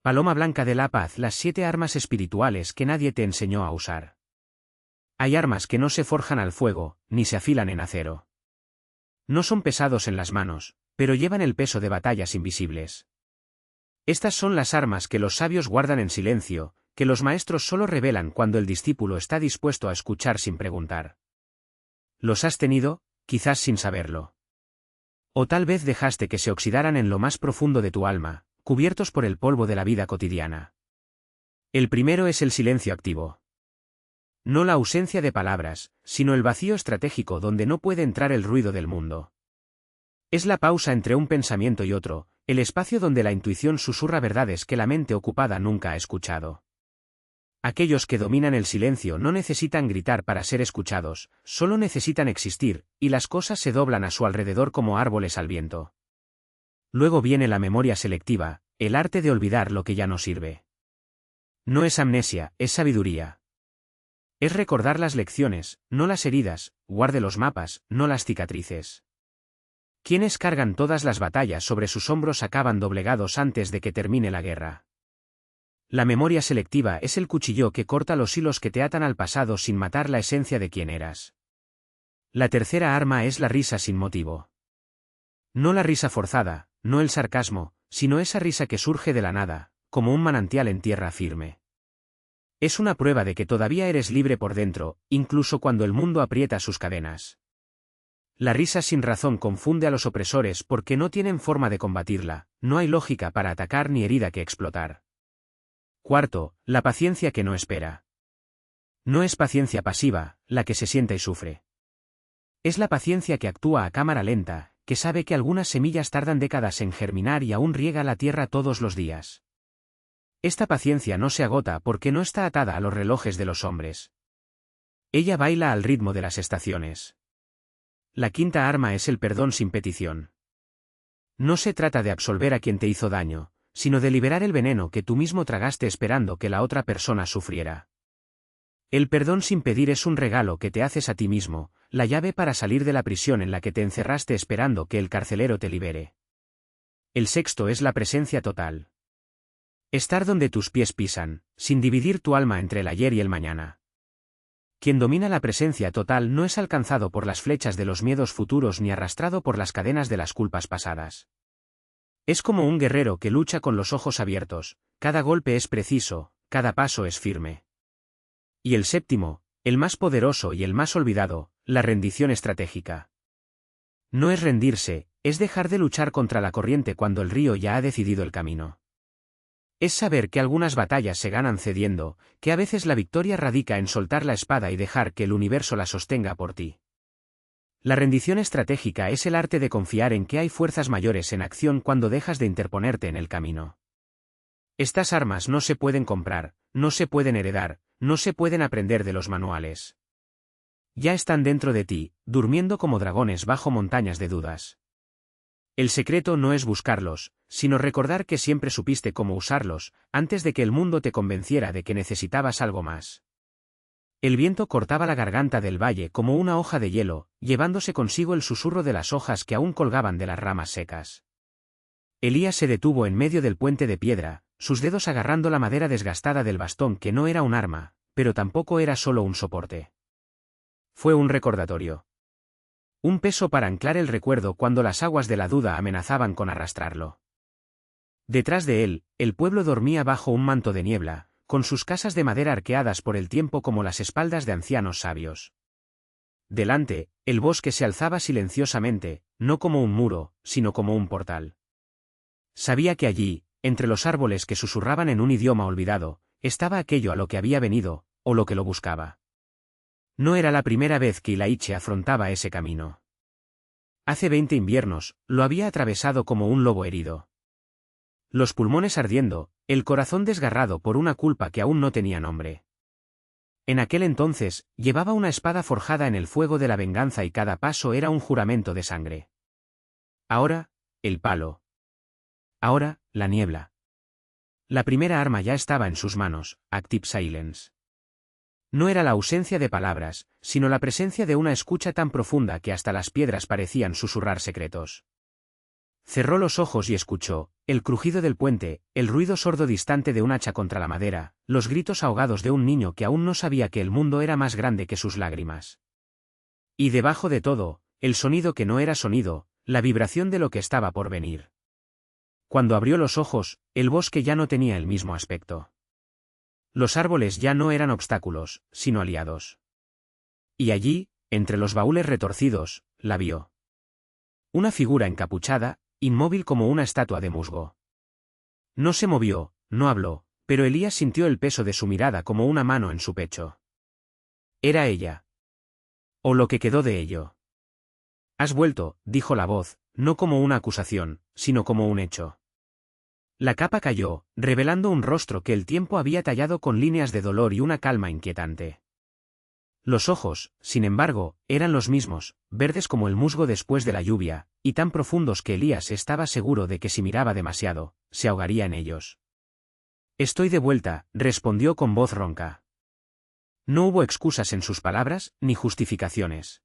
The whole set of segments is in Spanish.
Paloma blanca de la paz, las 7 armas espirituales que nadie te enseñó a usar. Hay armas que no se forjan al fuego, ni se afilan en acero. No son pesados en las manos, pero llevan el peso de batallas invisibles. Estas son las armas que los sabios guardan en silencio, que los maestros solo revelan cuando el discípulo está dispuesto a escuchar sin preguntar. Los has tenido, quizás sin saberlo. O tal vez dejaste que se oxidaran en lo más profundo de tu alma, cubiertos por el polvo de la vida cotidiana. El primero es el silencio activo. No la ausencia de palabras, sino el vacío estratégico donde no puede entrar el ruido del mundo. Es la pausa entre un pensamiento y otro, el espacio donde la intuición susurra verdades que la mente ocupada nunca ha escuchado. Aquellos que dominan el silencio no necesitan gritar para ser escuchados, solo necesitan existir, y las cosas se doblan a su alrededor como árboles al viento. Luego viene la memoria selectiva, el arte de olvidar lo que ya no sirve. No es amnesia, es sabiduría. Es recordar las lecciones, no las heridas, guarde los mapas, no las cicatrices. Quienes cargan todas las batallas sobre sus hombros acaban doblegados antes de que termine la guerra. La memoria selectiva es el cuchillo que corta los hilos que te atan al pasado sin matar la esencia de quién eras. La tercera arma es la risa sin motivo. No la risa forzada, no el sarcasmo, sino esa risa que surge de la nada, como un manantial en tierra firme. Es una prueba de que todavía eres libre por dentro, incluso cuando el mundo aprieta sus cadenas. La risa sin razón confunde a los opresores porque no tienen forma de combatirla, no hay lógica para atacar ni herida que explotar. Cuarto, la paciencia que no espera. No es paciencia pasiva, la que se sienta y sufre. Es la paciencia que actúa a cámara lenta, que sabe que algunas semillas tardan décadas en germinar y aún riega la tierra todos los días. Esta paciencia no se agota porque no está atada a los relojes de los hombres. Ella baila al ritmo de las estaciones. La quinta arma es el perdón sin petición. No se trata de absolver a quien te hizo daño, sino de liberar el veneno que tú mismo tragaste esperando que la otra persona sufriera. El perdón sin pedir es un regalo que te haces a ti mismo, la llave para salir de la prisión en la que te encerraste esperando que el carcelero te libere. El sexto es la presencia total. Estar donde tus pies pisan, sin dividir tu alma entre el ayer y el mañana. Quien domina la presencia total no es alcanzado por las flechas de los miedos futuros ni arrastrado por las cadenas de las culpas pasadas. Es como un guerrero que lucha con los ojos abiertos, cada golpe es preciso, cada paso es firme. Y el séptimo, el más poderoso y el más olvidado, la rendición estratégica. No es rendirse, es dejar de luchar contra la corriente cuando el río ya ha decidido el camino. Es saber que algunas batallas se ganan cediendo, que a veces la victoria radica en soltar la espada y dejar que el universo la sostenga por ti. La rendición estratégica es el arte de confiar en que hay fuerzas mayores en acción cuando dejas de interponerte en el camino. Estas armas no se pueden comprar, no se pueden heredar, no se pueden aprender de los manuales. Ya están dentro de ti, durmiendo como dragones bajo montañas de dudas. El secreto no es buscarlos, sino recordar que siempre supiste cómo usarlos, antes de que el mundo te convenciera de que necesitabas algo más. El viento cortaba la garganta del valle como una hoja de hielo, llevándose consigo el susurro de las hojas que aún colgaban de las ramas secas. Elías se detuvo en medio del puente de piedra, sus dedos agarrando la madera desgastada del bastón que no era un arma, pero tampoco era solo un soporte. Fue un recordatorio. Un peso para anclar el recuerdo cuando las aguas de la duda amenazaban con arrastrarlo. Detrás de él, el pueblo dormía bajo un manto de niebla, con sus casas de madera arqueadas por el tiempo como las espaldas de ancianos sabios. Delante, el bosque se alzaba silenciosamente, no como un muro, sino como un portal. Sabía que allí, entre los árboles que susurraban en un idioma olvidado, estaba aquello a lo que había venido, o lo que lo buscaba. No era la primera vez que Ilaiche afrontaba ese camino. Hace 20 inviernos, lo había atravesado como un lobo herido. Los pulmones ardiendo, el corazón desgarrado por una culpa que aún no tenía nombre. En aquel entonces, llevaba una espada forjada en el fuego de la venganza y cada paso era un juramento de sangre. Ahora, el palo. Ahora, la niebla. La primera arma ya estaba en sus manos, Active Silence. No era la ausencia de palabras, sino la presencia de una escucha tan profunda que hasta las piedras parecían susurrar secretos. Cerró los ojos y escuchó el crujido del puente, el ruido sordo distante de un hacha contra la madera, los gritos ahogados de un niño que aún no sabía que el mundo era más grande que sus lágrimas. Y debajo de todo, el sonido que no era sonido, la vibración de lo que estaba por venir. Cuando abrió los ojos, el bosque ya no tenía el mismo aspecto. Los árboles ya no eran obstáculos, sino aliados. Y allí, entre los baúles retorcidos, la vio. Una figura encapuchada, inmóvil como una estatua de musgo. No se movió, no habló, pero Elías sintió el peso de su mirada como una mano en su pecho. Era ella. O lo que quedó de ello. Has vuelto, dijo la voz, no como una acusación, sino como un hecho. La capa cayó, revelando un rostro que el tiempo había tallado con líneas de dolor y una calma inquietante. Los ojos, sin embargo, eran los mismos, verdes como el musgo después de la lluvia, y tan profundos que Elías estaba seguro de que si miraba demasiado, se ahogaría en ellos. Estoy de vuelta, respondió con voz ronca. No hubo excusas en sus palabras, ni justificaciones.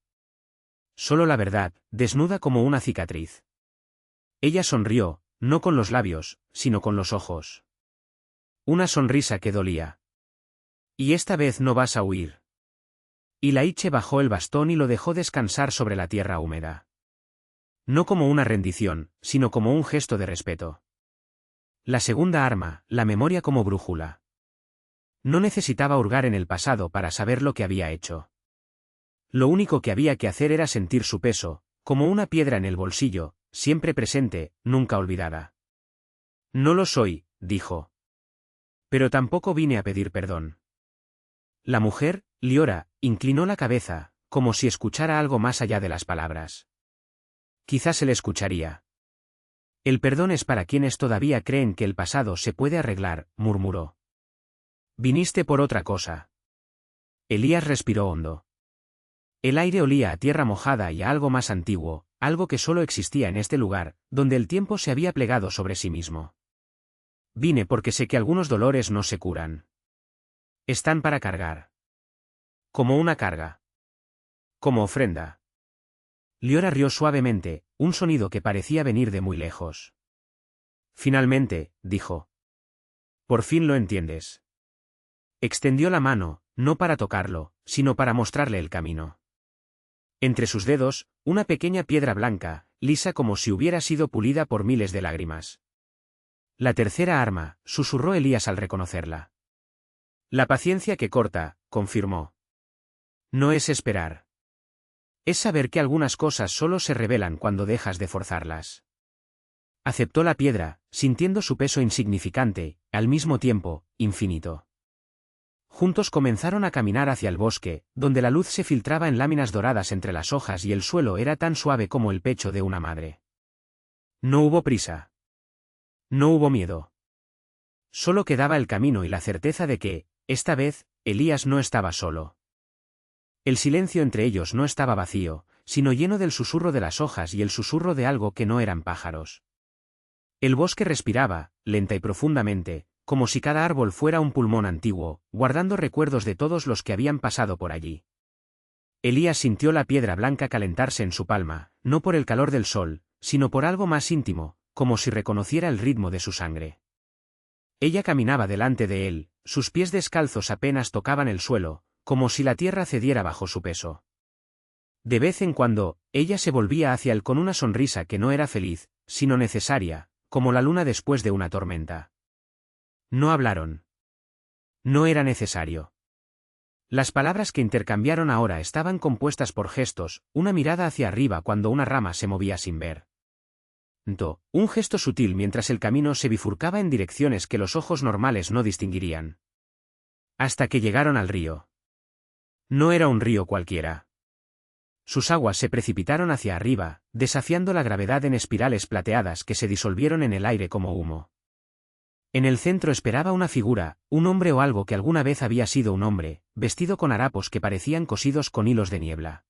Solo la verdad, desnuda como una cicatriz. Ella sonrió, no con los labios, sino con los ojos. Una sonrisa que dolía. Y esta vez no vas a huir. Y Laiche bajó el bastón y lo dejó descansar sobre la tierra húmeda. No como una rendición, sino como un gesto de respeto. La segunda arma, la memoria como brújula. No necesitaba hurgar en el pasado para saber lo que había hecho. Lo único que había que hacer era sentir su peso, como una piedra en el bolsillo, siempre presente, nunca olvidada. No lo soy, dijo. Pero tampoco vine a pedir perdón. La mujer, Liora, inclinó la cabeza, como si escuchara algo más allá de las palabras. Quizás él escucharía. El perdón es para quienes todavía creen que el pasado se puede arreglar, murmuró. Viniste por otra cosa. Elías respiró hondo. El aire olía a tierra mojada y a algo más antiguo, algo que solo existía en este lugar, donde el tiempo se había plegado sobre sí mismo. Vine porque sé que algunos dolores no se curan. Están para cargar. Como una carga. Como ofrenda. Liora rió suavemente, un sonido que parecía venir de muy lejos. Finalmente, dijo. Por fin lo entiendes. Extendió la mano, no para tocarlo, sino para mostrarle el camino. Entre sus dedos, una pequeña piedra blanca, lisa como si hubiera sido pulida por miles de lágrimas. La tercera arma, susurró Elías al reconocerla. La paciencia que corta, confirmó. No es esperar. Es saber que algunas cosas solo se revelan cuando dejas de forzarlas. Aceptó la piedra, sintiendo su peso insignificante, al mismo tiempo, infinito. Juntos comenzaron a caminar hacia el bosque, donde la luz se filtraba en láminas doradas entre las hojas y el suelo era tan suave como el pecho de una madre. No hubo prisa. No hubo miedo. Solo quedaba el camino y la certeza de que, esta vez, Elías no estaba solo. El silencio entre ellos no estaba vacío, sino lleno del susurro de las hojas y el susurro de algo que no eran pájaros. El bosque respiraba, lenta y profundamente, como si cada árbol fuera un pulmón antiguo, guardando recuerdos de todos los que habían pasado por allí. Elías sintió la piedra blanca calentarse en su palma, no por el calor del sol, sino por algo más íntimo, como si reconociera el ritmo de su sangre. Ella caminaba delante de él, sus pies descalzos apenas tocaban el suelo, como si la tierra cediera bajo su peso. De vez en cuando, ella se volvía hacia él con una sonrisa que no era feliz, sino necesaria, como la luna después de una tormenta. No hablaron. No era necesario. Las palabras que intercambiaron ahora estaban compuestas por gestos, una mirada hacia arriba cuando una rama se movía sin ver. Un gesto sutil mientras el camino se bifurcaba en direcciones que los ojos normales no distinguirían. Hasta que llegaron al río. No era un río cualquiera. Sus aguas se precipitaron hacia arriba, desafiando la gravedad en espirales plateadas que se disolvieron en el aire como humo. En el centro esperaba una figura, un hombre o algo que alguna vez había sido un hombre, vestido con harapos que parecían cosidos con hilos de niebla.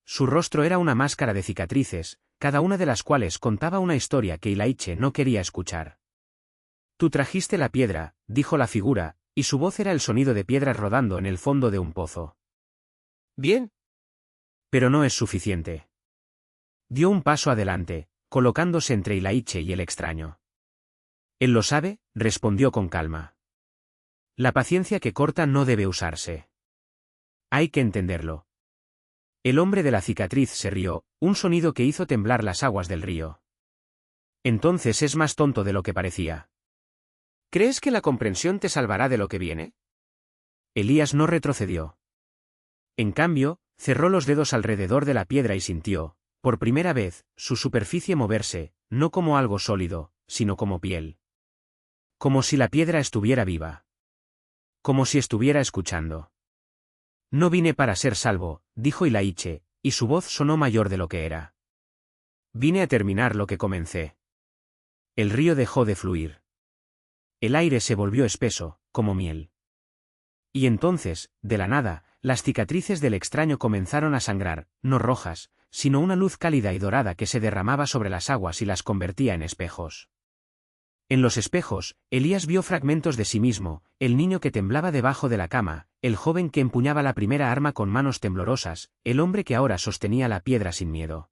Su rostro era una máscara de cicatrices, cada una de las cuales contaba una historia que Laiche no quería escuchar. Tú trajiste la piedra, dijo la figura, y su voz era el sonido de piedras rodando en el fondo de un pozo. Bien. Pero no es suficiente. Dio un paso adelante, colocándose entre Ilaiche y el extraño. Él lo sabe, respondió con calma. La paciencia que corta no debe usarse. Hay que entenderlo. El hombre de la cicatriz se rió, un sonido que hizo temblar las aguas del río. Entonces es más tonto de lo que parecía. ¿Crees que la comprensión te salvará de lo que viene? Elías no retrocedió. En cambio, cerró los dedos alrededor de la piedra y sintió, por primera vez, su superficie moverse, no como algo sólido, sino como piel. Como si la piedra estuviera viva. Como si estuviera escuchando. No vine para ser salvo, dijo Ilaiche, y su voz sonó mayor de lo que era. Vine a terminar lo que comencé. El río dejó de fluir. El aire se volvió espeso, como miel. Y entonces, de la nada, las cicatrices del extraño comenzaron a sangrar, no rojas, sino una luz cálida y dorada que se derramaba sobre las aguas y las convertía en espejos. En los espejos, Elías vio fragmentos de sí mismo, el niño que temblaba debajo de la cama, el joven que empuñaba la primera arma con manos temblorosas, el hombre que ahora sostenía la piedra sin miedo.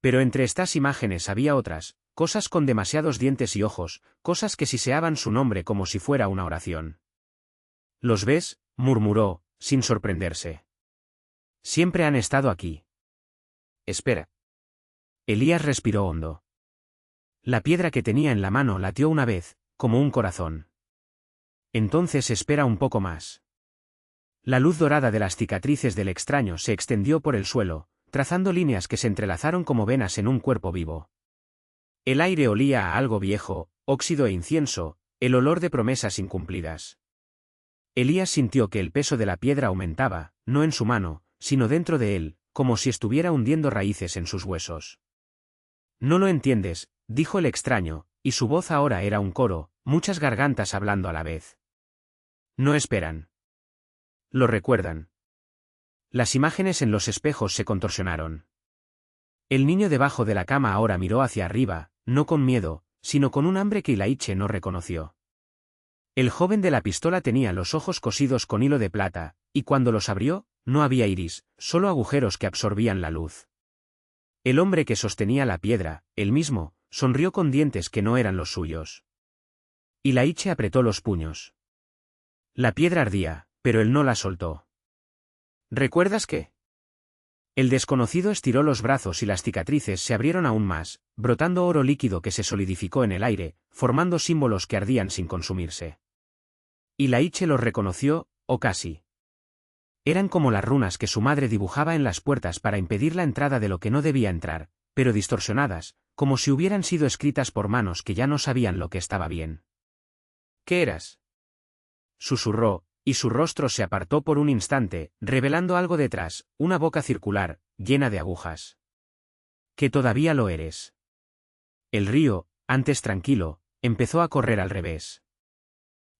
Pero entre estas imágenes había otras, cosas con demasiados dientes y ojos, cosas que siseaban su nombre como si fuera una oración. ¿Los ves?, murmuró, sin sorprenderse. Siempre han estado aquí. Espera. Elías respiró hondo. La piedra que tenía en la mano latió una vez, como un corazón. Entonces espera un poco más. La luz dorada de las cicatrices del extraño se extendió por el suelo, trazando líneas que se entrelazaron como venas en un cuerpo vivo. El aire olía a algo viejo, óxido e incienso, el olor de promesas incumplidas. Elías sintió que el peso de la piedra aumentaba, no en su mano, sino dentro de él, como si estuviera hundiendo raíces en sus huesos. No lo entiendes, dijo el extraño, y su voz ahora era un coro, muchas gargantas hablando a la vez. No esperan. Lo recuerdan. Las imágenes en los espejos se contorsionaron. El niño debajo de la cama ahora miró hacia arriba, no con miedo, sino con un hambre que Ilaiche no reconoció. El joven de la pistola tenía los ojos cosidos con hilo de plata, y cuando los abrió, no había iris, solo agujeros que absorbían la luz. El hombre que sostenía la piedra, él mismo, sonrió con dientes que no eran los suyos. Ilaiche apretó los puños. La piedra ardía, pero él no la soltó. ¿Recuerdas qué? El desconocido estiró los brazos y las cicatrices se abrieron aún más, brotando oro líquido que se solidificó en el aire, formando símbolos que ardían sin consumirse. Ilaiche los reconoció, o casi. Eran como las runas que su madre dibujaba en las puertas para impedir la entrada de lo que no debía entrar, pero distorsionadas, como si hubieran sido escritas por manos que ya no sabían lo que estaba bien. ¿Qué eras? Susurró, y su rostro se apartó por un instante, revelando algo detrás, una boca circular, llena de agujas. Que todavía lo eres. El río, antes tranquilo, empezó a correr al revés.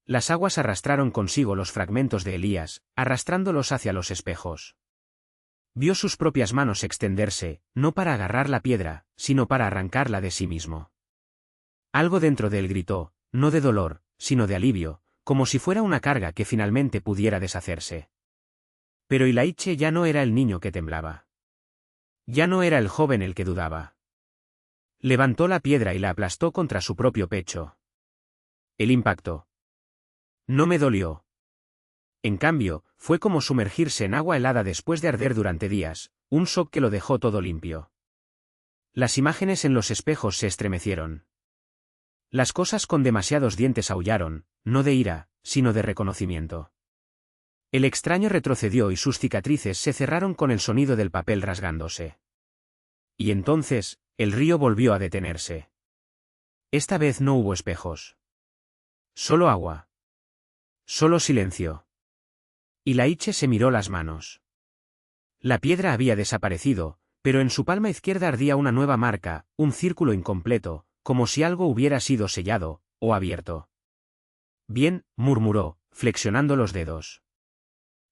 Las aguas arrastraron consigo los fragmentos de Elías, arrastrándolos hacia los espejos. Vio sus propias manos extenderse, no para agarrar la piedra, sino para arrancarla de sí mismo. Algo dentro de él gritó, no de dolor, sino de alivio, como si fuera una carga que finalmente pudiera deshacerse. Pero Ilaiche ya no era el niño que temblaba. Ya no era el joven el que dudaba. Levantó la piedra y la aplastó contra su propio pecho. El impacto. No me dolió. En cambio, fue como sumergirse en agua helada después de arder durante días, un shock que lo dejó todo limpio. Las imágenes en los espejos se estremecieron. Las cosas con demasiados dientes aullaron, no de ira, sino de reconocimiento. El extraño retrocedió y sus cicatrices se cerraron con el sonido del papel rasgándose. Y entonces, el río volvió a detenerse. Esta vez no hubo espejos. Solo agua. Solo silencio. Ilaiche se miró las manos. La piedra había desaparecido, pero en su palma izquierda ardía una nueva marca, un círculo incompleto, como si algo hubiera sido sellado, o abierto. Bien, murmuró, flexionando los dedos.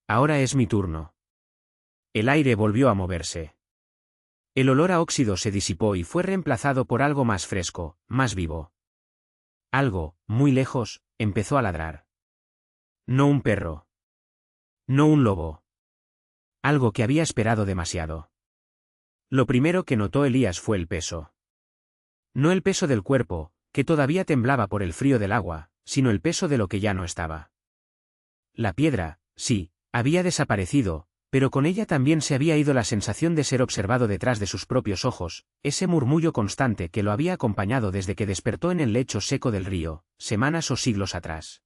Ahora es mi turno. El aire volvió a moverse. El olor a óxido se disipó y fue reemplazado por algo más fresco, más vivo. Algo, muy lejos, empezó a ladrar. No un perro. No un lobo. Algo que había esperado demasiado. Lo primero que notó Elías fue el peso. No el peso del cuerpo, que todavía temblaba por el frío del agua, sino el peso de lo que ya no estaba. La piedra, sí, había desaparecido, pero con ella también se había ido la sensación de ser observado detrás de sus propios ojos, ese murmullo constante que lo había acompañado desde que despertó en el lecho seco del río, semanas o siglos atrás.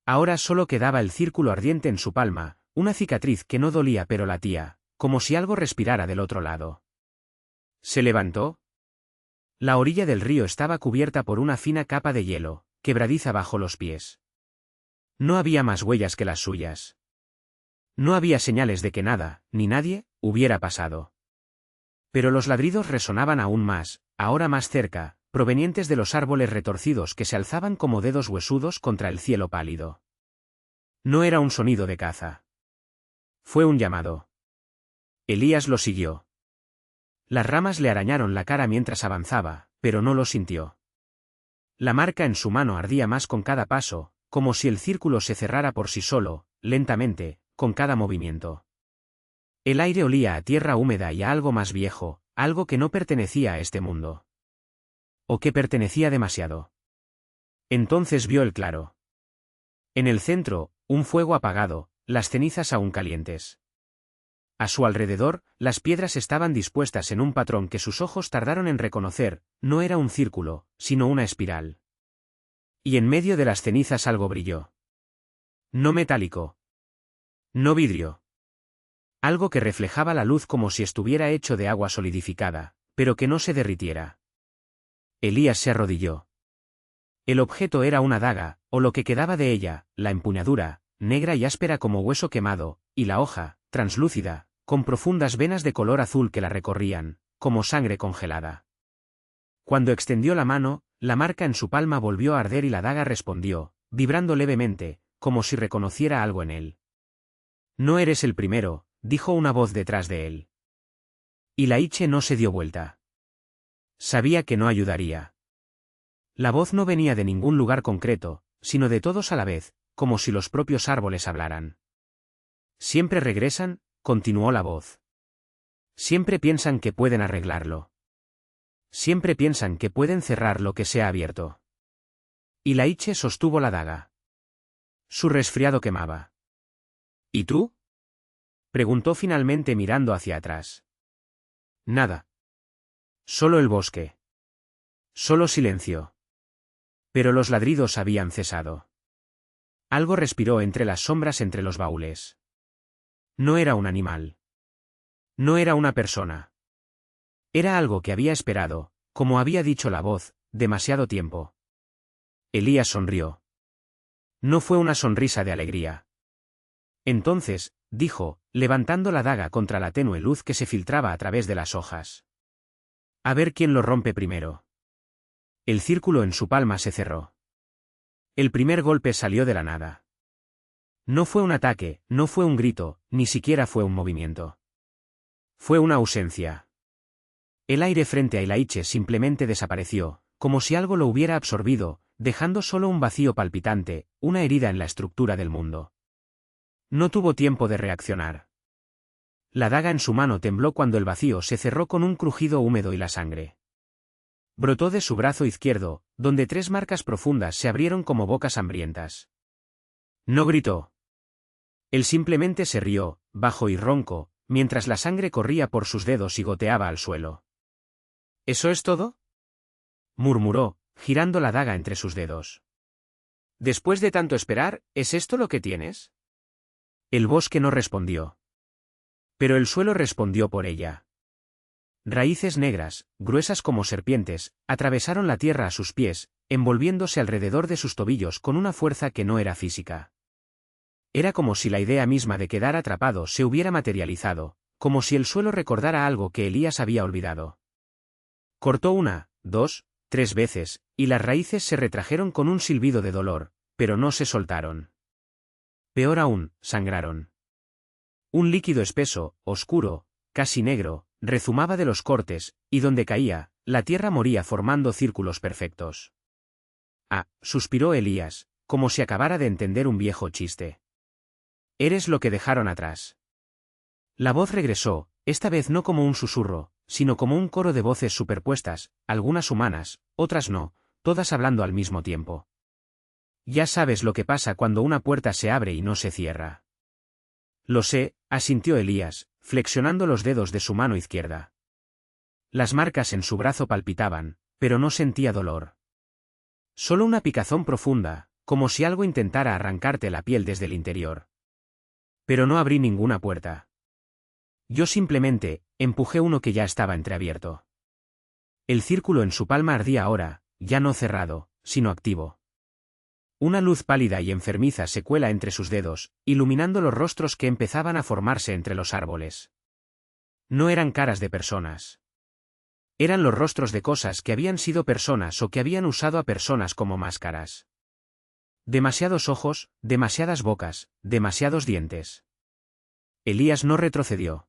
Ahora solo quedaba el círculo ardiente en su palma, una cicatriz que no dolía pero latía, como si algo respirara del otro lado. Se levantó. La orilla del río estaba cubierta por una fina capa de hielo, quebradiza bajo los pies. No había más huellas que las suyas. No había señales de que nada, ni nadie, hubiera pasado. Pero los ladridos resonaban aún más, ahora más cerca, provenientes de los árboles retorcidos que se alzaban como dedos huesudos contra el cielo pálido. No era un sonido de caza. Fue un llamado. Elías lo siguió. Las ramas le arañaron la cara mientras avanzaba, pero no lo sintió. La marca en su mano ardía más con cada paso, como si el círculo se cerrara por sí solo, lentamente, con cada movimiento. El aire olía a tierra húmeda y a algo más viejo, algo que no pertenecía a este mundo. O que pertenecía demasiado. Entonces vio el claro. En el centro, un fuego apagado, las cenizas aún calientes. A su alrededor, las piedras estaban dispuestas en un patrón que sus ojos tardaron en reconocer, no era un círculo, sino una espiral. Y en medio de las cenizas algo brilló. No metálico. No vidrio. Algo que reflejaba la luz como si estuviera hecho de agua solidificada, pero que no se derritiera. Elías se arrodilló. El objeto era una daga, o lo que quedaba de ella, la empuñadura, negra y áspera como hueso quemado, y la hoja, translúcida, con profundas venas de color azul que la recorrían, como sangre congelada. Cuando extendió la mano, la marca en su palma volvió a arder y la daga respondió, vibrando levemente, como si reconociera algo en él. No eres el primero, dijo una voz detrás de él. Y Laiche no se dio vuelta. Sabía que no ayudaría. La voz no venía de ningún lugar concreto, sino de todos a la vez, como si los propios árboles hablaran. Siempre regresan, continuó la voz. Siempre piensan que pueden arreglarlo. Siempre piensan que pueden cerrar lo que se ha abierto. Y Laiche sostuvo la daga. Su resfriado quemaba. ¿Y tú? Preguntó finalmente mirando hacia atrás. Nada. Solo el bosque. Solo silencio. Pero los ladridos habían cesado. Algo respiró entre las sombras entre los baúles. No era un animal. No era una persona. Era algo que había esperado, como había dicho la voz, demasiado tiempo. Elías sonrió. No fue una sonrisa de alegría. Entonces, dijo, levantando la daga contra la tenue luz que se filtraba a través de las hojas. A ver quién lo rompe primero. El círculo en su palma se cerró. El primer golpe salió de la nada. No fue un ataque, no fue un grito, ni siquiera fue un movimiento. Fue una ausencia. El aire frente a Laiche simplemente desapareció, como si algo lo hubiera absorbido, dejando solo un vacío palpitante, una herida en la estructura del mundo. No tuvo tiempo de reaccionar. La daga en su mano tembló cuando el vacío se cerró con un crujido húmedo y la sangre brotó de su brazo izquierdo, donde 3 marcas profundas se abrieron como bocas hambrientas. No gritó. Él simplemente se rió, bajo y ronco, mientras la sangre corría por sus dedos y goteaba al suelo. ¿Eso es todo?, murmuró, girando la daga entre sus dedos. Después de tanto esperar, ¿es esto lo que tienes? El bosque no respondió. Pero el suelo respondió por ella. Raíces negras, gruesas como serpientes, atravesaron la tierra a sus pies, envolviéndose alrededor de sus tobillos con una fuerza que no era física. Era como si la idea misma de quedar atrapado se hubiera materializado, como si el suelo recordara algo que Elías había olvidado. Cortó 1, 2, 3 veces, y las raíces se retrajeron con un silbido de dolor, pero no se soltaron. Peor aún, sangraron. Un líquido espeso, oscuro, casi negro, rezumaba de los cortes, y donde caía, la tierra moría formando círculos perfectos. Ah, suspiró Elías, como si acabara de entender un viejo chiste. Eres lo que dejaron atrás. La voz regresó, esta vez no como un susurro, sino como un coro de voces superpuestas, algunas humanas, otras no, todas hablando al mismo tiempo. Ya sabes lo que pasa cuando una puerta se abre y no se cierra. Lo sé, asintió Elías, flexionando los dedos de su mano izquierda. Las marcas en su brazo palpitaban, pero no sentía dolor. Solo una picazón profunda, como si algo intentara arrancarte la piel desde el interior. Pero no abrí ninguna puerta. Yo simplemente empujé uno que ya estaba entreabierto. El círculo en su palma ardía ahora, ya no cerrado, sino activo. Una luz pálida y enfermiza se cuela entre sus dedos, iluminando los rostros que empezaban a formarse entre los árboles. No eran caras de personas. Eran los rostros de cosas que habían sido personas o que habían usado a personas como máscaras. Demasiados ojos, demasiadas bocas, demasiados dientes. Elías no retrocedió.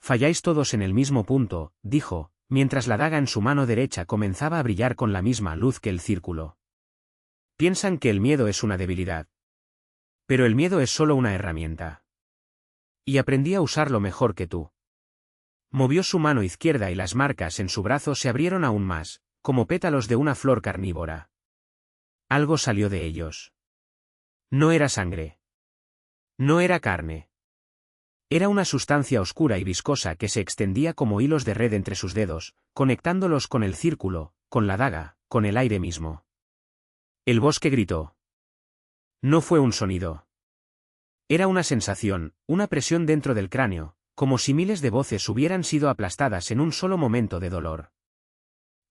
Falláis todos en el mismo punto, dijo, mientras la daga en su mano derecha comenzaba a brillar con la misma luz que el círculo. Piensan que el miedo es una debilidad. Pero el miedo es solo una herramienta. Y aprendí a usarlo mejor que tú. Movió su mano izquierda y las marcas en su brazo se abrieron aún más, como pétalos de una flor carnívora. Algo salió de ellos. No era sangre. No era carne. Era una sustancia oscura y viscosa que se extendía como hilos de red entre sus dedos, conectándolos con el círculo, con la daga, con el aire mismo. El bosque gritó. No fue un sonido. Era una sensación, una presión dentro del cráneo, como si miles de voces hubieran sido aplastadas en un solo momento de dolor.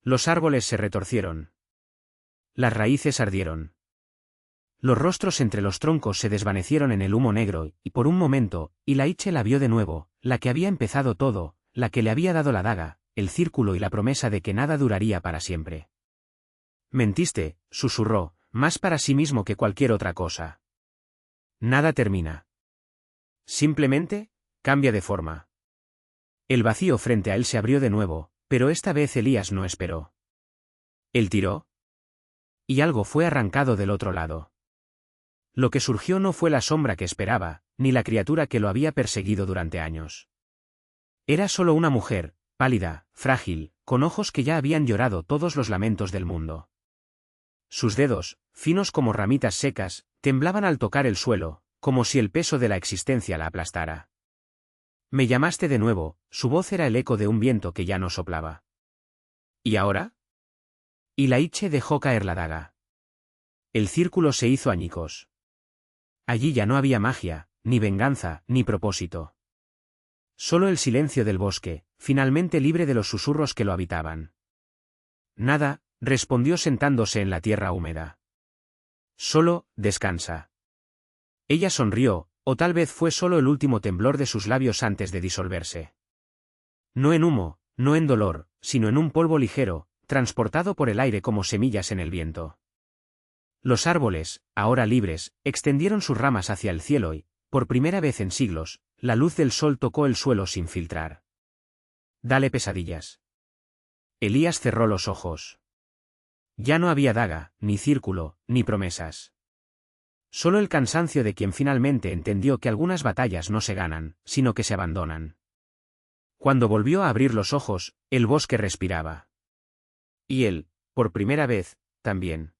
Los árboles se retorcieron. Las raíces ardieron. Los rostros entre los troncos se desvanecieron en el humo negro, y por un momento, Ilaiche la vio de nuevo, la que había empezado todo, la que le había dado la daga, el círculo y la promesa de que nada duraría para siempre. Mentiste, susurró, más para sí mismo que cualquier otra cosa. Nada termina. Simplemente, cambia de forma. El vacío frente a él se abrió de nuevo, pero esta vez Elías no esperó. Él tiró. Y algo fue arrancado del otro lado. Lo que surgió no fue la sombra que esperaba, ni la criatura que lo había perseguido durante años. Era solo una mujer, pálida, frágil, con ojos que ya habían llorado todos los lamentos del mundo. Sus dedos, finos como ramitas secas, temblaban al tocar el suelo, como si el peso de la existencia la aplastara. Me llamaste de nuevo, su voz era el eco de un viento que ya no soplaba. ¿Y ahora? Ilaiche dejó caer la daga. El círculo se hizo añicos. Allí ya no había magia, ni venganza, ni propósito. Solo el silencio del bosque, finalmente libre de los susurros que lo habitaban. Nada, respondió sentándose en la tierra húmeda. Solo, descansa. Ella sonrió, o tal vez fue solo el último temblor de sus labios antes de disolverse. No en humo, no en dolor, sino en un polvo ligero, transportado por el aire como semillas en el viento. Los árboles, ahora libres, extendieron sus ramas hacia el cielo y, por primera vez en siglos, la luz del sol tocó el suelo sin filtrar. Dale pesadillas. Elías cerró los ojos. Ya no había daga, ni círculo, ni promesas. Solo el cansancio de quien finalmente entendió que algunas batallas no se ganan, sino que se abandonan. Cuando volvió a abrir los ojos, el bosque respiraba. Y él, por primera vez, también.